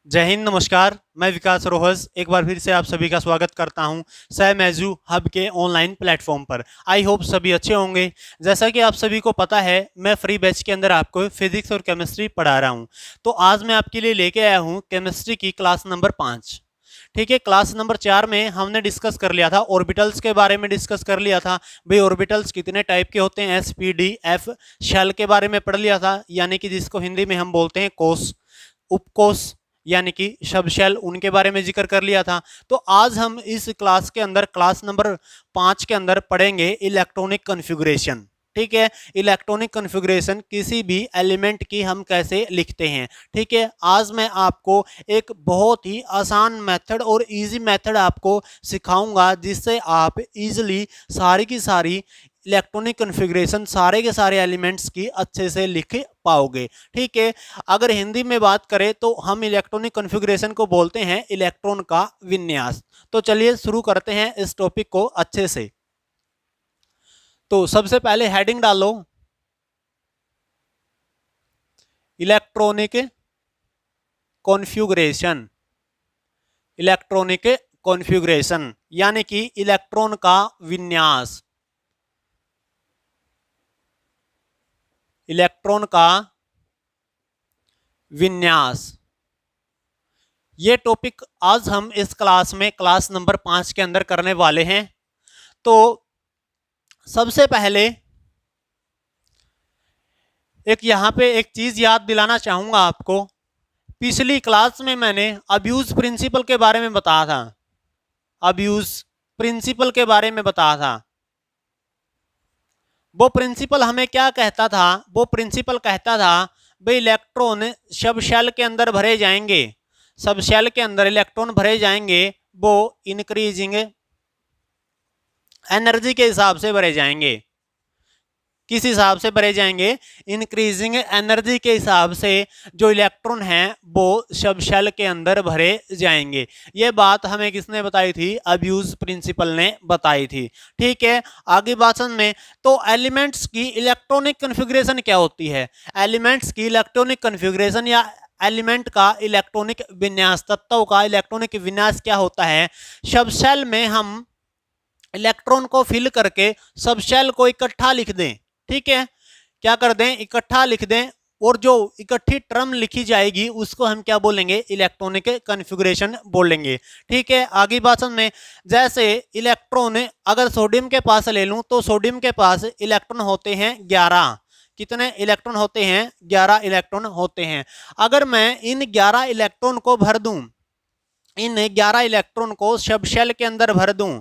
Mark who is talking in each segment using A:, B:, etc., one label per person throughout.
A: जय हिंद, नमस्कार। मैं विकास रोहस एक बार फिर से आप सभी का स्वागत करता हूं सैमैजू हब के ऑनलाइन प्लेटफॉर्म पर। आई होप सभी अच्छे होंगे। जैसा कि आप सभी को पता है, मैं फ्री बैच के अंदर आपको फिजिक्स और केमिस्ट्री पढ़ा रहा हूं। तो आज मैं आपके लिए लेके आया हूं केमिस्ट्री की क्लास नंबर 5। ठीक है, क्लास नंबर 4 में हमने डिस्कस कर लिया था, ऑर्बिटल्स के बारे में डिस्कस कर लिया था। भाई ऑर्बिटल्स कितने टाइप के होते हैं, S P D F. Shell के बारे में पढ़ लिया था, यानी कि जिसको हिंदी में हम बोलते हैं कोष, उपकोष, यानी कि सब शेल, उनके बारे में जिक्र कर लिया था। तो आज हम इस क्लास के अंदर, क्लास नंबर 5 के अंदर पढ़ेंगे इलेक्ट्रॉनिक कॉन्फ़िगरेशन। ठीक है, इलेक्ट्रॉनिक कॉन्फ़िगरेशन किसी भी एलिमेंट की हम कैसे लिखते हैं। ठीक है, आज मैं आपको एक बहुत ही आसान मेथड और इजी मेथड आपको सिखाऊंगा, जिससे आप इजीली सारी की सारी इलेक्ट्रॉनिक कॉन्फ़िगरेशन, सारे के सारे एलिमेंट्स की अच्छे से लिख पाओगे। ठीक है, अगर हिंदी में बात करें तो हम इलेक्ट्रॉनिक कॉन्फ़िगरेशन को बोलते हैं इलेक्ट्रॉन का विन्यास। तो चलिए शुरू करते हैं इस टॉपिक को अच्छे से। तो सबसे पहले हेडिंग डालो, इलेक्ट्रॉनिक कॉन्फ़िगरेशन। इलेक्ट्रॉनिक कॉन्फ़िगरेशन यानी कि इलेक्ट्रॉन का विन्यास। इलेक्ट्रॉन का विन्यास, ये टॉपिक आज हम इस क्लास में, क्लास नंबर 5 के अंदर करने वाले हैं। तो सबसे पहले एक यहाँ पे एक चीज याद दिलाना चाहूंगा आपको। पिछली क्लास में मैंने अब्यूज प्रिंसिपल के बारे में बताया था। अब्यूज प्रिंसिपल के बारे में बताया था। वो प्रिंसिपल हमें क्या कहता था? वो प्रिंसिपल कहता था भाई इलेक्ट्रॉन सब शेल के अंदर भरे जाएंगे, सब शेल के अंदर इलेक्ट्रॉन भरे जाएंगे, वो इंक्रीजिंग एनर्जी के हिसाब से भरे जाएंगे। किस हिसाब से भरे जाएंगे? इंक्रीजिंग एनर्जी के हिसाब से जो इलेक्ट्रॉन हैं वो सब शेल के अंदर भरे जाएंगे। ये बात हमें किसने बताई थी? अब्यूज प्रिंसिपल ने बताई थी। ठीक है, आगे बात में तो एलिमेंट्स की इलेक्ट्रॉनिक कॉन्फ़िगरेशन क्या होती है? एलिमेंट्स की इलेक्ट्रॉनिक कॉन्फ़िगरेशन या एलिमेंट का इलेक्ट्रॉनिक विन्यास, तत्वों का इलेक्ट्रॉनिक विन्यास क्या होता है? सब शेल में हम इलेक्ट्रॉन को फिल करके सब शेल को इकट्ठा लिख दें। ठीक है, क्या कर दें? इकट्ठा लिख दें, और जो इकट्ठी टर्म लिखी जाएगी उसको हम क्या बोलेंगे? इलेक्ट्रॉनिक कॉन्फ़िगरेशन बोलेंगे। ठीक है, आगे बात में जैसे इलेक्ट्रॉन, अगर सोडियम के पास ले लूं तो सोडियम के पास इलेक्ट्रॉन होते हैं 11। कितने इलेक्ट्रॉन होते हैं? 11 इलेक्ट्रॉन होते हैं। अगर मैं इन 11 इलेक्ट्रॉन को भर दूं, इन 11 इलेक्ट्रॉन को सब शेल के अंदर भर दूं,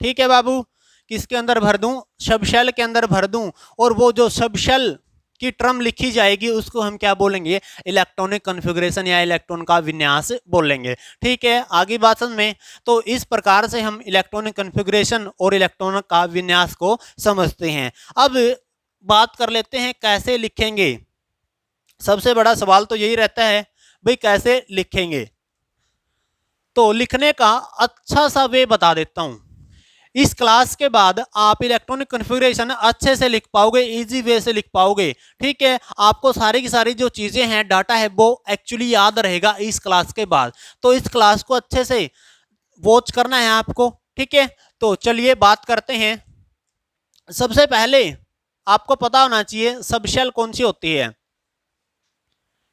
A: ठीक है बाबू, किसके अंदर भर दूं? सब शेल के अंदर भर दूं, और वो जो सब शेल की टर्म लिखी जाएगी उसको हम क्या बोलेंगे? इलेक्ट्रॉनिक कॉन्फ़िगरेशन या इलेक्ट्रॉन का विन्यास बोलेंगे। ठीक है, आगे बात में तो इस प्रकार से हम इलेक्ट्रॉनिक कॉन्फ़िगरेशन और इलेक्ट्रॉन का विन्यास को समझते हैं। अब बात कर लेते हैं कैसे लिखेंगे। सबसे बड़ा सवाल तो यही रहता है, भाई कैसे लिखेंगे? तो लिखने का अच्छा सा वे बता देता हूं। इस क्लास के बाद आप इलेक्ट्रॉनिक कॉन्फ़िगरेशन अच्छे से लिख पाओगे, इजी वे से लिख पाओगे। ठीक है, आपको सारी की सारी जो चीज़ें हैं, डाटा है, वो एक्चुअली याद रहेगा इस क्लास के बाद। तो इस क्लास को अच्छे से वॉच करना है आपको। ठीक है, तो चलिए बात करते हैं। सबसे पहले आपको पता होना चाहिए सब शेल कौन सी होती है।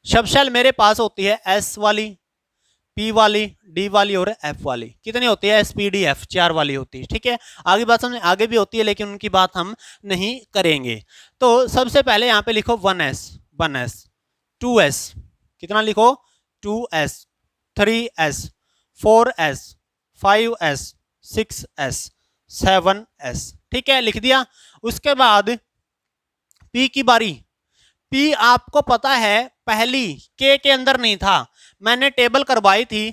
A: सब शेल मेरे पास होती है एस वाली, पी वाली, डी वाली और एफ वाली। कितनी होती है? एस पी डी एफ, 4 वाली होती है। ठीक है, आगे बात समझ, आगे भी होती है लेकिन उनकी बात हम नहीं करेंगे। तो सबसे पहले यहाँ पे लिखो 1s, 1s, 2s, कितना लिखो? 2s, 3s, 4s, 5s, 6s, 7s। ठीक है, लिख दिया। उसके बाद पी की बारी। पी आपको पता है पहली के अंदर नहीं था, मैंने टेबल करवाई थी,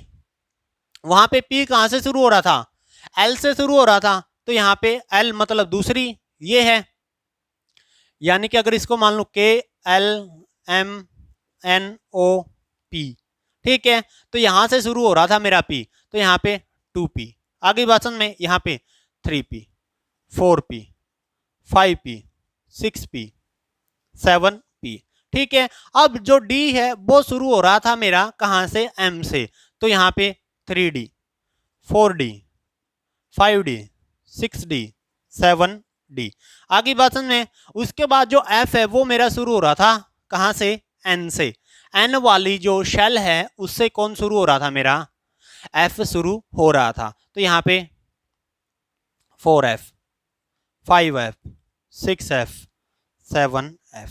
A: वहां पे पी कहां से शुरू हो रहा था? एल से शुरू हो रहा था। तो यहां पे एल मतलब दूसरी, ये है। यानी कि अगर इसको मान लो के L M N O P, ठीक है, तो यहां से शुरू हो रहा था मेरा पी, तो यहां पे 2p। आगे बात में यहां पे 3p, 4p, 5p, 6p, 7p। ठीक है। अब जो डी है वो शुरू हो रहा था मेरा कहां से, एम से, तो यहाँ पे 3D, 4D, 5D, 6D, 7D। आगे बात में उसके बाद जो एफ है वो मेरा शुरू हो रहा था कहां से, एन से। एन वाली जो शेल है उससे कौन शुरू हो रहा था मेरा, एफ शुरू हो रहा था। तो यहाँ पे 4F, 5F, 6F, 7F।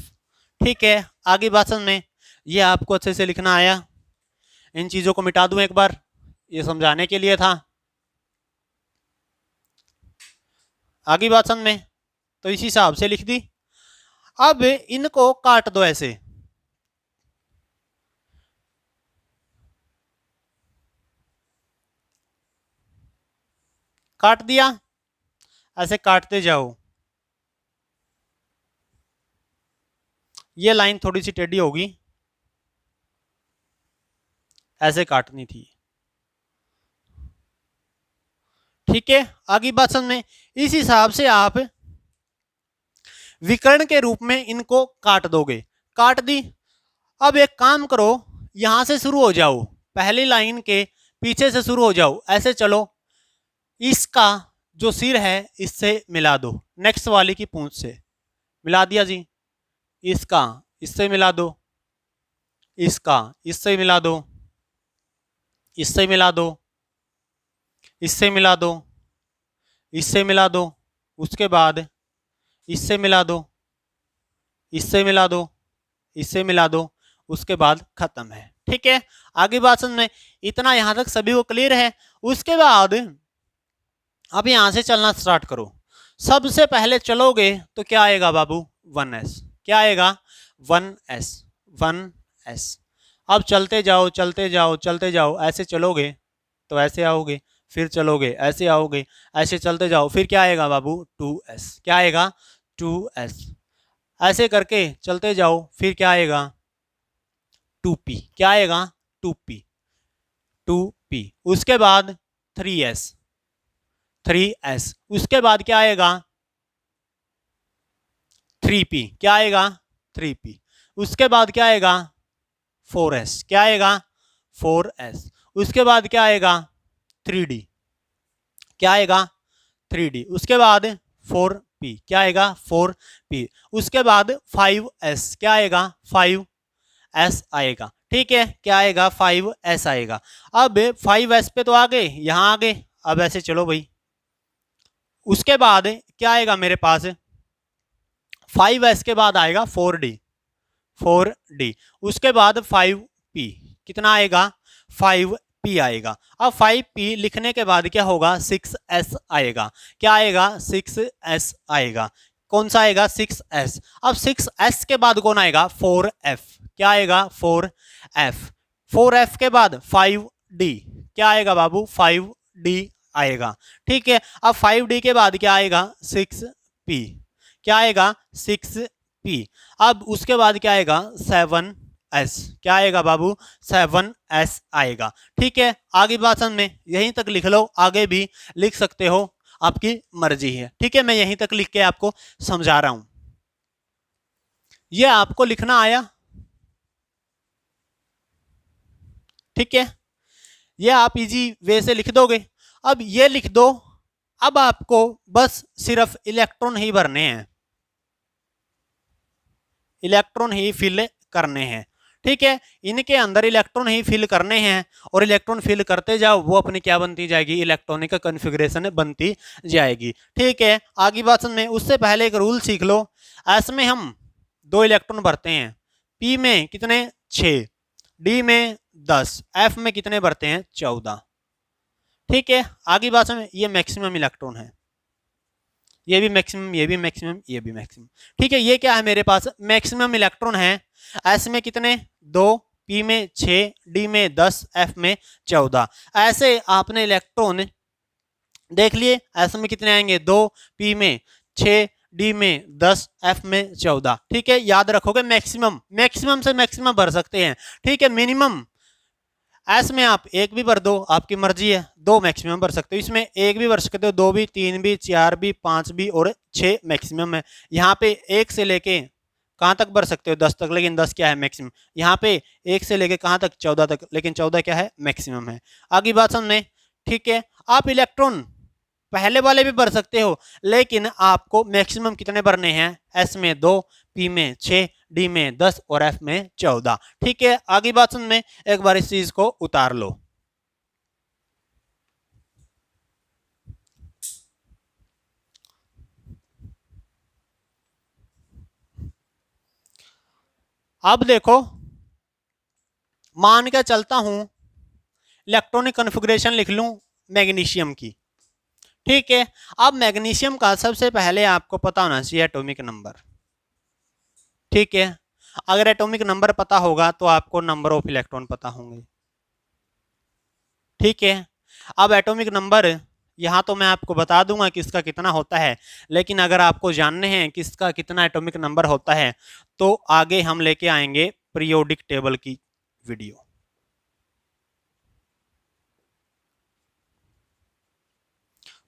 A: ठीक है। आगे बात में ये आपको अच्छे से लिखना आया। इन चीजों को मिटा दूं एक बार, ये समझाने के लिए था। आगे बात में तो इसी हिसाब से लिख दी। अब इनको काट दो ऐसे, काट दिया, ऐसे काटते जाओ। ये लाइन थोड़ी सी टेढ़ी होगी, ऐसे काटनी थी। ठीक है। आगे बात समझ में, इस हिसाब से आप विकर्ण के रूप में इनको काट दोगे। काट दी। अब एक काम करो, यहां से शुरू हो जाओ, पहली लाइन के पीछे से शुरू हो जाओ, ऐसे चलो। इसका जो सिर है इससे मिला दो, नेक्स्ट वाली की पूंछ से मिला दिया जी। इसका इससे मिला दो, इसका इससे मिला दो, इससे मिला दो, इससे मिला दो, इससे मिला दो, उसके बाद इससे मिला दो, इससे मिला दो, इससे मिला दो, उसके बाद खत्म है। ठीक है। आगे बात समझ में, इतना यहां तक सभी को क्लियर है। उसके बाद अब यहां से चलना स्टार्ट करो। सबसे पहले चलोगे तो क्या आएगा बाबू, 1S। क्या आएगा, 1S, 1S। अब चलते जाओ चलते जाओ चलते जाओ, ऐसे चलोगे तो ऐसे आओगे, फिर चलोगे ऐसे आओगे, ऐसे चलते जाओ, फिर क्या आएगा बाबू, 2S। क्या आएगा, 2S। ऐसे करके चलते जाओ, फिर क्या आएगा, 2P। क्या आएगा, 2P, 2P। उसके बाद 3S, 3S। उसके बाद क्या आएगा, 3P। क्या आएगा, 3P। उसके बाद क्या आएगा, 4S। क्या आएगा, 4S। उसके बाद क्या आएगा, 3D। क्या आएगा, 3D। उसके बाद 4P। क्या आएगा, 4P। उसके बाद 5S। क्या आएगा, 5S आएगा। ठीक है। क्या आएगा, 5S आएगा। अब 5S पे तो आ गए, यहां आ गए। अब ऐसे चलो भाई। उसके बाद क्या आएगा मेरे पास, 5S के बाद आएगा 4D, 4D। उसके बाद 5P। कितना आएगा, 5P आएगा। अब 5P लिखने के बाद क्या होगा, 6S आएगा। क्या आएगा, 6S आएगा। कौन सा आएगा, 6S। अब 6S के बाद कौन आएगा, 4F। क्या आएगा, 4F। 4F के बाद 5D। क्या आएगा बाबू, 5D आएगा। ठीक है। अब 5D के बाद क्या आएगा, 6P। क्या आएगा, 6P। अब उसके बाद क्या आएगा, 7S। क्या आएगा बाबू, 7S आएगा। ठीक है। आगे बात में यहीं तक लिख लो, आगे भी लिख सकते हो, आपकी मर्जी है। ठीक है। मैं यहीं तक लिख के आपको समझा रहा हूं। यह आपको लिखना आया। ठीक है। यह आप इजी वे से लिख दोगे। अब ये लिख दो। अब आपको बस सिर्फ इलेक्ट्रॉन ही भरने हैं, इलेक्ट्रॉन ही फिल करने हैं। ठीक है। इनके अंदर इलेक्ट्रॉन ही फिल करने हैं, और इलेक्ट्रॉन फिल करते जाओ, वो अपनी क्या बनती जाएगी, इलेक्ट्रॉनिक कॉन्फ़िगरेशन बनती जाएगी। ठीक है। आगे बात में उससे पहले एक रूल सीख लो। एस में हम 2 इलेक्ट्रॉन भरते हैं, पी में कितने, 6, डी में 10, एफ में कितने भरते हैं, 14। ठीक है। आगे बात में ये मैक्सिमम इलेक्ट्रॉन है, ये भी मैक्सिमम, ये भी मैक्सिमम, ये भी मैक्सिमम। ठीक है। ये क्या है मेरे पास, मैक्सिमम इलेक्ट्रॉन है। एस में कितने, 2, पी में 6, डी में 10, एफ में 14। ऐसे आपने इलेक्ट्रॉन देख लिए। एस में कितने आएंगे, 2, पी में 6, डी में 10, एफ में 14। ठीक है। याद रखोगे मैक्सिमम, मैक्सिमम से मैक्सिमम भर सकते हैं। ठीक है। मिनिमम एस में आप 1 भी भर दो, आपकी मर्जी है, 2 मैक्सिमम भर सकते हो। इसमें 1 भी भर सकते हो, 2 भी, 3 भी, 4 भी, 5 भी, और 6 मैक्सिमम है। यहाँ पे 1 से लेके कहाँ तक भर सकते हो 10 तक, लेकिन 10 क्या है मैक्सिमम। यहाँ पे 1 से लेके कहाँ तक 14 तक, लेकिन 14 क्या है मैक्सिमम है। आगे बात समझ, ठीक है। आप इलेक्ट्रॉन पहले वाले भी भर सकते हो, लेकिन आपको मैक्सिमम कितने भरने हैं, एस में 2, पी में 6, डी में 10 और एफ में 14, ठीक है। आगे बात समझ में, एक बार इस चीज को उतार लो। अब देखो, मान के चलता हूं इलेक्ट्रॉनिक कॉन्फ़िगरेशन लिख लूं मैग्नीशियम की, ठीक है। अब मैग्नीशियम का सबसे पहले आपको पता होना चाहिए एटॉमिक नंबर, ठीक है। अगर एटॉमिक नंबर पता होगा तो आपको नंबर ऑफ इलेक्ट्रॉन पता होंगे, ठीक है। अब एटॉमिक नंबर यहाँ तो मैं आपको बता दूंगा किसका कितना होता है, लेकिन अगर आपको जानने हैं किसका कितना एटॉमिक नंबर होता है तो आगे हम लेके आएंगे पीरियोडिक टेबल की वीडियो।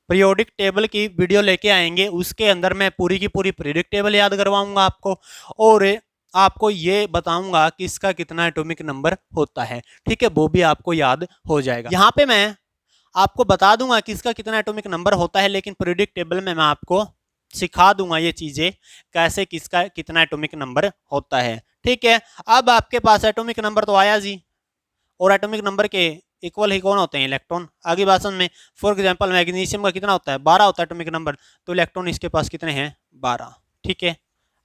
A: पीरियोडिक टेबल की वीडियो लेके आएंगे, उसके अंदर मैं पूरी की पूरी पीरियोडिक टेबल याद करवाऊंगा आपको, और आपको ये बताऊंगा कि इसका कितना एटॉमिक नंबर होता है, ठीक है। वो भी आपको याद हो जाएगा। यहाँ पे मैं आपको बता दूंगा कि इसका कितना एटॉमिक नंबर होता है, लेकिन पीरियोडिक टेबल में मैं आपको सिखा दूंगा ये चीजें कैसे किसका कितना एटॉमिक नंबर होता है, ठीक है। अब आपके पास एटॉमिक नंबर तो आया जी, और एटॉमिक नंबर के इक्वल ही कौन होते हैं, इलेक्ट्रॉन। आगे बात में फॉर एग्जांपल मैग्नीशियम का कितना होता है, 12 होता है एटॉमिक नंबर, तो इलेक्ट्रॉन इसके पास कितने हैं, 12, ठीक है।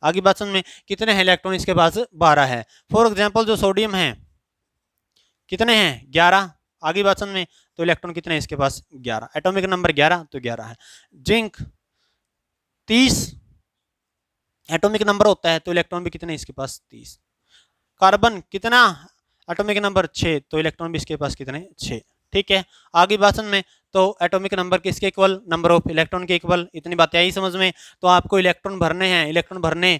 A: आगे बात में कितने हैं इलेक्ट्रॉन इसके पास, 12 है। फॉर एग्जांपल जो सोडियम है कितने हैं, 11। आगे बात में तो इलेक्ट्रॉन कितने हैं इसके पास, 11, एटॉमिक नंबर 11 तो 11 है। जिंक 30 एटॉमिक नंबर होता है, तो इलेक्ट्रॉन भी कितने इसके पास, 30। कार्बन कितना एटॉमिक नंबर, 6, तो इलेक्ट्रॉन भी इसके पास कितने, 6, ठीक है। आगे बात में तो एटॉमिक नंबर किसके इक्वल, नंबर ऑफ इलेक्ट्रॉन के इक्वल। इतनी बातें आई समझ में। तो आपको इलेक्ट्रॉन भरने हैं, इलेक्ट्रॉन भरने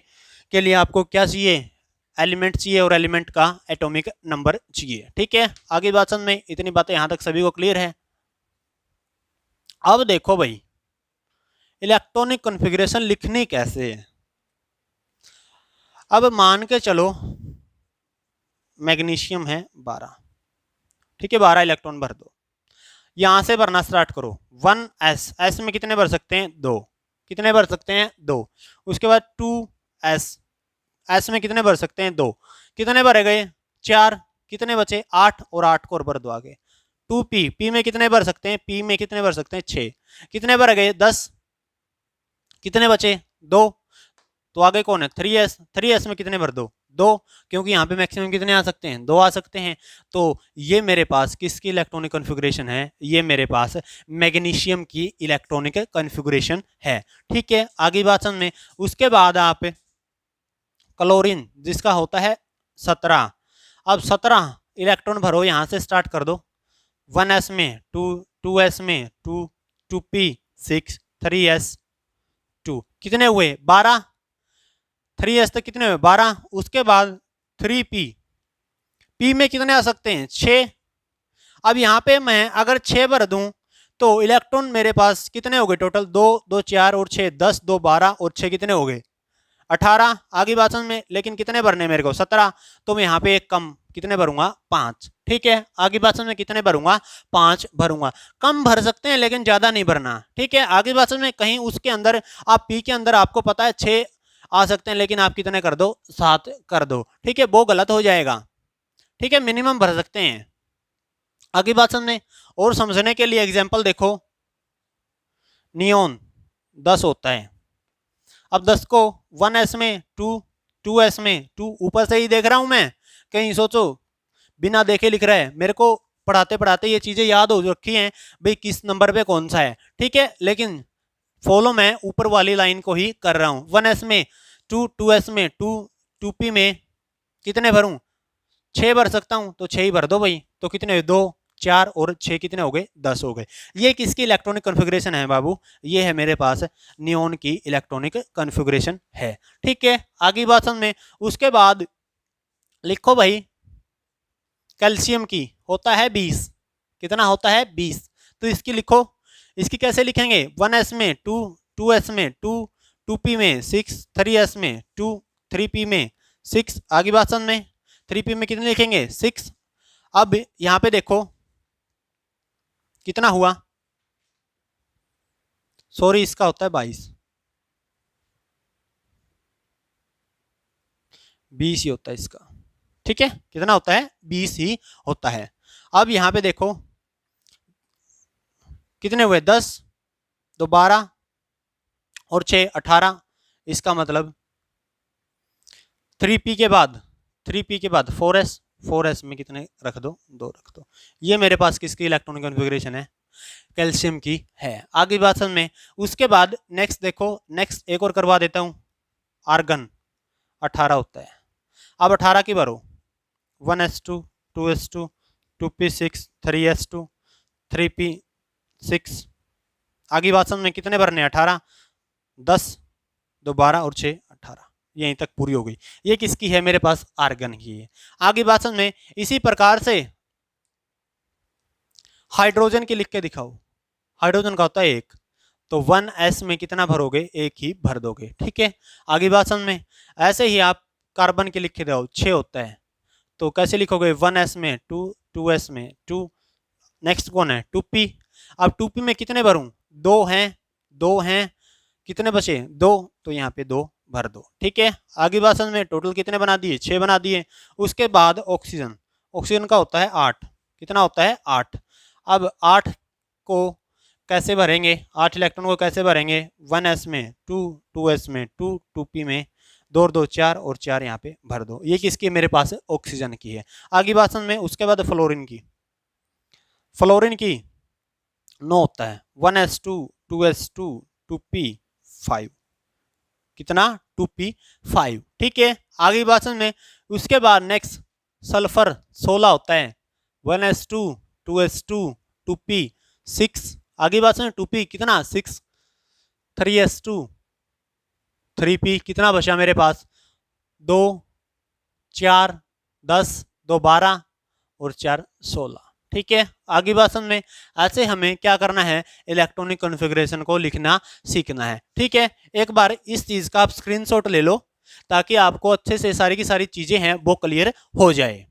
A: के लिए आपको क्या चाहिए, एलिमेंट चाहिए, और एलिमेंट का एटॉमिक नंबर चाहिए, ठीक है। आगे बात समझ में, इतनी बातें यहां तक सभी को क्लियर है। अब देखो भाई, इलेक्ट्रॉनिक कॉन्फ़िगरेशन लिखनी कैसे है। अब मान के चलो मैग्नीशियम है 12, ठीक है, 12 इलेक्ट्रॉन भर दो। यहां से भरना स्टार्ट करो। 1s, s में कितने भर सकते हैं, 2, कितने भर सकते हैं, 2। उसके बाद 2s, s में कितने भर सकते हैं, 2, कितने भरे गए, 4, कितने बचे, 8, और 8 को और भर दो आगे। 2p, p में कितने भर सकते हैं, p में कितने भर सकते हैं, 6, कितने भर गए, 10, कितने बचे, 2, तो आगे कौन है, 3s, 3s में कितने भर दो, 2, क्योंकि यहाँ पे मैक्सिमम कितने आ सकते हैं, 2 आ सकते हैं। तो ये मेरे पास किसकी इलेक्ट्रॉनिक कॉन्फ़िगरेशन है, ये मेरे पास मैग्नीशियम की इलेक्ट्रॉनिक कॉन्फ़िगरेशन है, ठीक है। आगे बात समझ में। उसके बाद आप क्लोरीन जिसका होता है 17, अब 17 इलेक्ट्रॉन भरो, यहाँ से स्टार्ट कर दो। 1s में 2, 2s में 2, 2p 6, 3s 2, कितने हुए, 12, 3s तक कितने हुए, 12। उसके बाद 3p, p में कितने आ सकते हैं, 6। अब यहाँ पे मैं अगर 6 भर दूं तो इलेक्ट्रॉन मेरे पास कितने हो गए टोटल, 2, 2 4 और 6 10, 2 12 और 6 कितने हो गए, 18। आगे बात समझ में, लेकिन कितने भरने मेरे को, 17, तो मैं यहाँ पे एक कम कितने भरूंगा, 5, ठीक है। आगे बात समझ में, कितने भरूंगा, 5 भरूंगा। कम भर सकते हैं लेकिन ज्यादा नहीं भरना, ठीक है। आगे बात समझ में, कहीं उसके अंदर आप पी के अंदर आपको पता है 6 आ सकते हैं, लेकिन आप कितने कर दो, 7 कर दो, ठीक है, वो गलत हो जाएगा, ठीक है। मिनिमम भर सकते हैं। आगे बात समझने और समझने के लिए एग्जांपल देखो, नियोन 10 होता है। अब 10 को 1s में 2, 2s में 2, ऊपर से ही देख रहा हूं मैं, कहीं सोचो बिना देखे लिख रहा है, मेरे को पढ़ाते पढ़ाते ये चीजें याद हो रखी हैं भाई किस नंबर पे कौन सा है, ठीक है। लेकिन फॉलो मैं ऊपर वाली लाइन को ही कर रहा हूं। 1s में 2, 2s में 2, 2p में कितने भरूं, 6 भर सकता हूं, तो 6 ही भर दो भाई। तो कितने, 2, 4 और 6 कितने हो गए, 10 हो गए। ये किसकी इलेक्ट्रॉनिक कॉन्फ़िगरेशन है बाबू, ये है मेरे पास नियोन की इलेक्ट्रॉनिक कॉन्फ़िगरेशन है, ठीक है। आगे बात समझ में। उसके बाद लिखो भाई, कैल्शियम की होता है 20, कितना होता है, 20, तो इसकी लिखो। इसकी कैसे लिखेंगे, 1s में 2, 2s में 2, 2p में 6, 3s में 2, 3p में 6, आगे बात समझ में, 3p में कितने लिखेंगे 6। अब यहां पे देखो कितना हुआ, सॉरी इसका होता है 20 ही होता है इसका, ठीक है, कितना होता है 20 ही होता है। अब यहां पे देखो कितने हुए 10, 2 12 और 6 18, इसका मतलब 3p के बाद 4s, 4s में कितने रख दो 2 रख दो। ये मेरे पास किसकी इलेक्ट्रॉनिक कॉन्फ़िगरेशन है, कैल्शियम की है। आगे बात समझ में। उसके बाद नेक्स्ट देखो, नेक्स्ट एक और करवा देता हूं, आर्गन 18 होता है। अब 18 की भरो 1s2 2s2 2p6 3s2 3p6, आगे बात समझ में, कितने भरने 18, 10 2 12 और 6 18, यहीं तक पूरी हो गई। ये किसकी है, मेरे पास आर्गन की है। आगे बात समझ में। इसी प्रकार से हाइड्रोजन की लिख के दिखाओ, हाइड्रोजन का होता है 1, तो 1s में कितना भरोगे, 1 ही भर दोगे, ठीक है। आगे बात समझ में। ऐसे ही आप कार्बन के लिख के दो, 6 होता है, तो कैसे लिखोगे 1s में 2, 2s में 2, नेक्स्ट कौन है 2p। अब 2p में कितने भरूं, 2 हैं, कितने बचे 2, तो यहाँ पे 2 भर दो, ठीक है। आगे बात समझ में। टोटल कितने बना दिए, 6 बना दिए। उसके बाद ऑक्सीजन, ऑक्सीजन का होता है 8, कितना होता है 8। अब 8 को कैसे भरेंगे, 8 इलेक्ट्रॉन को कैसे भरेंगे, 1s में 2, 2s में 2, 2p में 2 और 2 4 और 4 यहाँ पे भर दो। ये किसकी, मेरे पास ऑक्सीजन की है। आगे बात समझ में। उसके बाद फ्लोरीन की, फ्लोरीन की 9 होता है, 1s2 2s2 2p5, कितना 2p5, ठीक है। आगे बात समझ में। उसके बाद नेक्स्ट सल्फर 16 होता है, 1s2 2s2 2p6, आगे बात समझ। 2p कितना 6, 3s2 3p कितना बचा मेरे पास 2 4 10 2 12 और 4 16, ठीक है। आगे बात समझ में। ऐसे हमें क्या करना है, इलेक्ट्रॉनिक कॉन्फ़िगरेशन को लिखना सीखना है, ठीक है। एक बार इस चीज का आप स्क्रीनशॉट ले लो ताकि आपको अच्छे से सारी की सारी चीजें हैं वो क्लियर हो जाए।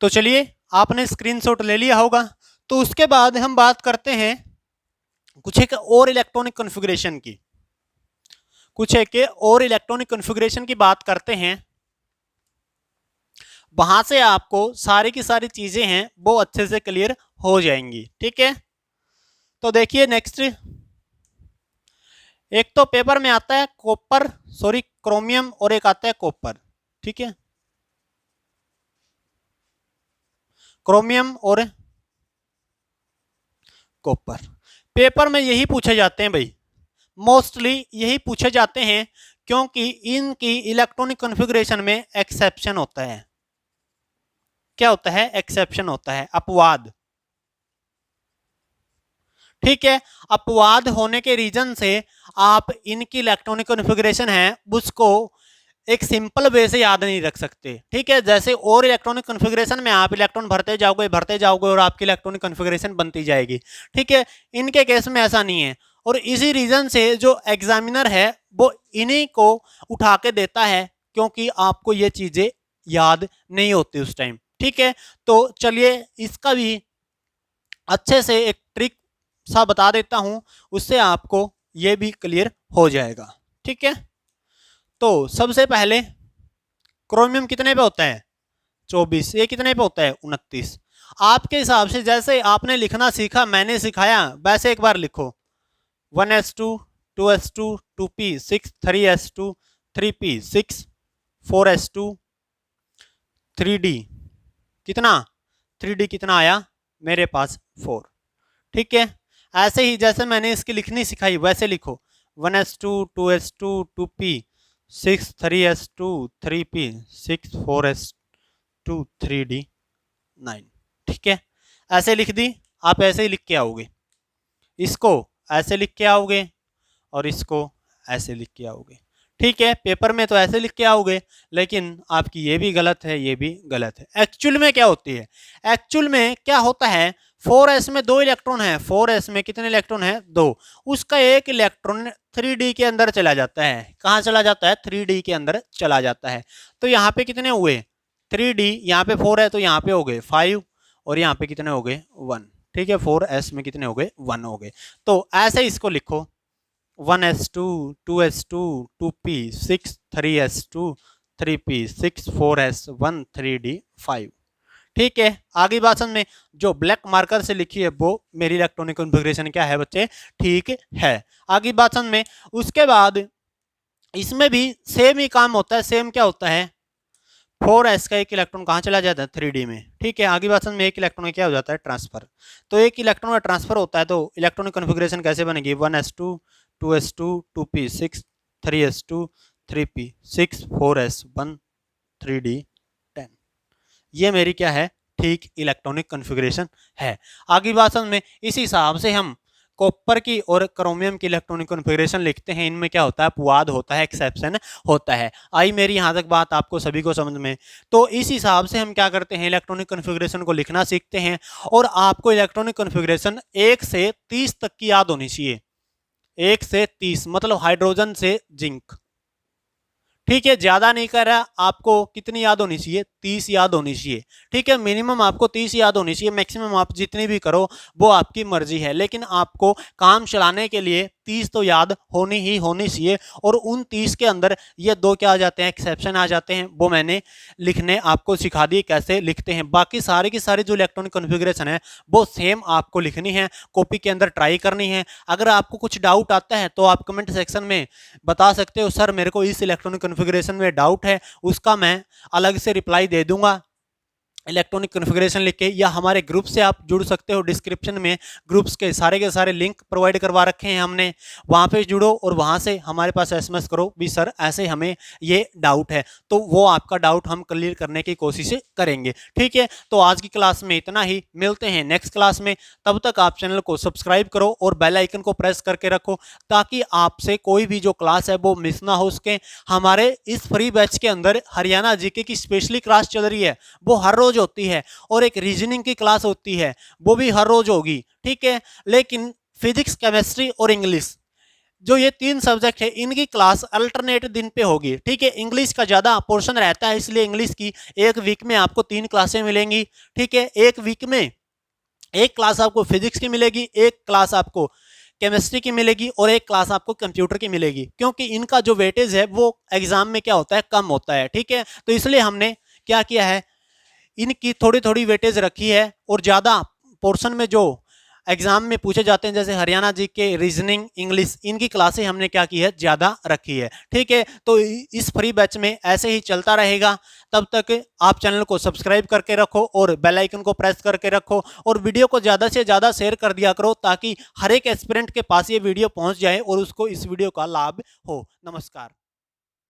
A: तो चलिए, आपने स्क्रीनशॉट ले लिया होगा, तो उसके बाद हम बात करते हैं कुछ एक और इलेक्ट्रॉनिक कॉन्फ़िगरेशन की, कुछ एक और इलेक्ट्रॉनिक कॉन्फ़िगरेशन की बात करते हैं। वहां से आपको सारी की सारी चीजें हैं वो अच्छे से क्लियर हो जाएंगी, ठीक है। तो देखिए नेक्स्ट, एक तो पेपर में आता है कॉपर, सॉरी क्रोमियम, और एक आता है कॉपर, ठीक है, क्रोमियम और कॉपर। पेपर में यही पूछे जाते हैं भाई, मोस्टली यही पूछे जाते हैं, क्योंकि इनकी इलेक्ट्रॉनिक कॉन्फ़िगरेशन में एक्सेप्शन होता है। क्या होता है, एक्सेप्शन होता है, अपवाद, ठीक है। अपवाद होने के रीजन से आप इनकी इलेक्ट्रॉनिक कॉन्फ़िगरेशन है उसको एक सिंपल वे से याद नहीं रख सकते, ठीक है। जैसे और इलेक्ट्रॉनिक कॉन्फ़िगरेशन में आप इलेक्ट्रॉन भरते जाओगे और आपकी इलेक्ट्रॉनिक कॉन्फ़िगरेशन बनती जाएगी, ठीक है। इनके केस में ऐसा नहीं है, और इसी रीजन से जो एग्जामिनर है वो इन्हीं को उठा के देता है, क्योंकि आपको ये चीजें याद नहीं होती उस टाइम, ठीक है। तो चलिए इसका भी अच्छे से एक ट्रिक सा बता देता हूं, उससे आपको ये भी क्लियर हो जाएगा, ठीक है। तो सबसे पहले क्रोमियम कितने पे होता है 24, ये कितने पे होता है 29। आपके हिसाब से जैसे आपने लिखना सीखा, मैंने सिखाया, वैसे एक बार लिखो 1s2 2s2 2p6 3s2 3p6 4s2 3d, कितना 3d कितना आया मेरे पास 4, ठीक है। ऐसे ही जैसे मैंने इसकी लिखनी सिखाई वैसे लिखो 1s2 2s2 2p6 3s2 3p6 4s2 3d 9, ठीक है। ऐसे लिख दी, आप ऐसे ही लिख के आओगे, इसको ऐसे लिख के आओगे और इसको ऐसे लिख के आओगे, ठीक है। पेपर में तो ऐसे लिख के आओगे, लेकिन आपकी ये भी गलत है, ये भी गलत है। एक्चुअल में क्या होती है, एक्चुअल में क्या होता है, 4s में 2 इलेक्ट्रॉन है, 4s में कितने इलेक्ट्रॉन है 2, उसका एक इलेक्ट्रॉन 3d के अंदर चला जाता है। कहाँ चला जाता है 3d के अंदर चला जाता है। तो यहाँ पे कितने हुए 3d, यहाँ पे 4 है तो यहाँ पे हो गए 5 और यहाँ पे कितने हो गए 1। ठीक है 4s में कितने हो गए 1 हो गए। तो ऐसे इसको लिखो 1s2 2s2 2p 6 3s2 3p 6 4s 1 3d 5। ठीक है आगे बात में जो ब्लैक मार्कर से लिखी है वो मेरी इलेक्ट्रॉनिक कॉन्फ़िगरेशन क्या है बच्चे, ठीक है। आगे बात में उसके बाद इसमें भी सेम ही काम होता है। सेम क्या होता है 4s का एक इलेक्ट्रॉन कहाँ चला जाता है 3d में। ठीक है आगे बात में एक इलेक्ट्रॉन क्या हो जाता है ट्रांसफर। तो एक इलेक्ट्रॉन का ट्रांसफर होता है तो इलेक्ट्रॉनिक कॉन्फ़िगरेशन कैसे बनेगी 1s2 2s2 2p 6 3s2 3p 6 4s 1 3d 10। ये मेरी क्या है ठीक इलेक्ट्रॉनिक कॉन्फ़िगरेशन है। आगे बात में इस हिसाब से हम कॉपर की और क्रोमियम की इलेक्ट्रॉनिक कॉन्फ़िगरेशन लिखते हैं। इनमें क्या होता है अपवाद होता है, एक्सेप्शन होता है। आई मेरी यहाँ तक बात आपको सभी को समझ में। तो इस हिसाब से हम क्या करते हैं इलेक्ट्रॉनिक कॉन्फ़िगरेशन को लिखना सीखते हैं। और आपको इलेक्ट्रॉनिक कॉन्फ़िगरेशन 1 से 30 तक की याद होनी चाहिए। 1 से 30 मतलब हाइड्रोजन से जिंक। ठीक है ज्यादा नहीं कर रहा, आपको कितनी याद होनी चाहिए 30 याद होनी चाहिए। ठीक है मिनिमम आपको 30 याद होनी चाहिए, मैक्सिमम आप जितनी भी करो वो आपकी मर्जी है, लेकिन आपको काम चलाने के लिए 30 तो याद होनी ही होनी चाहिए। और उन 30 के अंदर ये 2 क्या आ जाते हैं एक्सेप्शन आ जाते हैं, वो मैंने लिखने आपको सिखा दिए कैसे लिखते हैं। बाकी सारी की सारी जो इलेक्ट्रॉनिक कॉन्फ़िगरेशन है वो सेम आपको लिखनी है, कॉपी के अंदर ट्राई करनी है। अगर आपको कुछ डाउट आता है तो आप कमेंट सेक्शन में बता सकते हो सर मेरे को इस इलेक्ट्रॉनिक कॉन्फ़िगरेशन में डाउट है, उसका मैं अलग से रिप्लाई दे दूंगा इलेक्ट्रॉनिक कॉन्फ़िगरेशन लिख के। या हमारे ग्रुप से आप जुड़ सकते हो, डिस्क्रिप्शन में ग्रुप्स के सारे लिंक प्रोवाइड करवा रखे हैं हमने, वहाँ पे जुड़ो और वहाँ से हमारे पास एसएमएस करो भी सर ऐसे हमें ये डाउट है, तो वो आपका डाउट हम क्लियर करने की कोशिश करेंगे। ठीक है तो आज की क्लास में इतना ही, मिलते हैं नेक्स्ट क्लास में। तब तक आप चैनल को सब्सक्राइब करो और बेल आइकन को प्रेस करके रखो ताकि आपसे कोई भी जो क्लास है वो मिस ना हो सके। हमारे इस फ्री बैच के अंदर हरियाणा जीके की स्पेशली क्लास चल रही है, वो हर रोज होती है, और एक रीजनिंग की क्लास होती है वो भी हर रोज होगी। ठीक है लेकिन फिजिक्स केमिस्ट्री और इंग्लिश जो ये 3 सब्जेक्ट है इनकी क्लास अल्टरनेट दिन पे होगी। ठीक है इंग्लिश का ज्यादा पोर्शन रहता है इसलिए इंग्लिश की एक वीक में आपको 3 क्लासें मिलेंगी। ठीक है एक वीक में एक क्लास आपको फिजिक्स की मिलेगी, एक क्लास आपको केमिस्ट्री की मिलेगी और एक क्लास आपको कंप्यूटर की मिलेगी, क्योंकि इनका जो वेटेज है वो एग्जाम में क्या होता है कम होता है। ठीक है तो इसलिए हमने क्या किया है इनकी थोड़ी थोड़ी वेटेज रखी है, और ज़्यादा पोर्शन में जो एग्जाम में पूछे जाते हैं जैसे हरियाणा जी के रीजनिंग इंग्लिश इनकी क्लासें हमने क्या की है ज़्यादा रखी है। ठीक है तो इस फ्री बैच में ऐसे ही चलता रहेगा। तब तक आप चैनल को सब्सक्राइब करके रखो और बेल आइकन को प्रेस करके रखो, और वीडियो को ज़्यादा से ज़्यादा शेयर कर दिया करो ताकि हर एक एस्पिरेंट के पास ये वीडियो पहुंच जाए और उसको इस वीडियो का लाभ हो। नमस्कार।